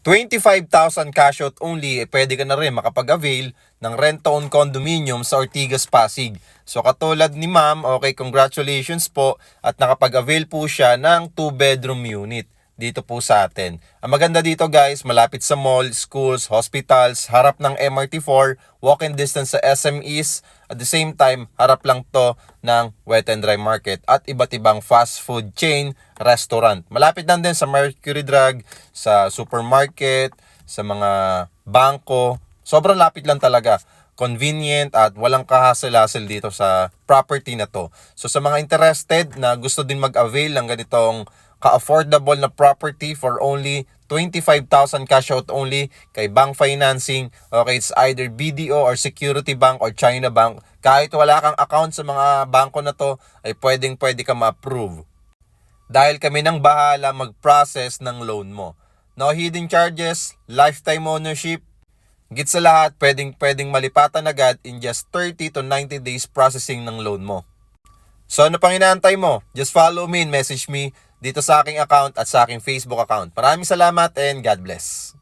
25,000 cash out only, pwede ka na rin makapag-avail ng rent-to-own condominium sa Ortigas, Pasig. So katulad ni ma'am, okay, congratulations po at nakapag-avail po siya ng 2-bedroom unit dito po sa atin. Ang maganda dito guys, malapit sa mall, schools, hospitals, harap ng MRT4, walk-in distance sa SMEs, at the same time, harap lang to ng Wet and Dry Market at iba't ibang fast food chain, restaurant. Malapit lang din sa Mercury Drug, sa supermarket, sa mga bangko. Sobrang lapit lang talaga. Convenient at walang kahasel-hasel dito sa property na to. So sa mga interested na gusto din mag-avail ng ganitong ka-affordable na property for only 25,000 cash out only kay bank financing. Okay, it's either BDO or Security Bank or China Bank. Kahit wala kang account sa mga bangko na to, ay pwede ka ma-approve. Dahil kami nang bahala mag-process ng loan mo. No hidden charges, lifetime ownership. Git sa lahat, pwedeng malipatan agad in just 30 to 90 days processing ng loan mo. So ano pang inaantay mo? Just follow me and message me dito sa aking account at sa aking Facebook account. Maraming salamat and God bless.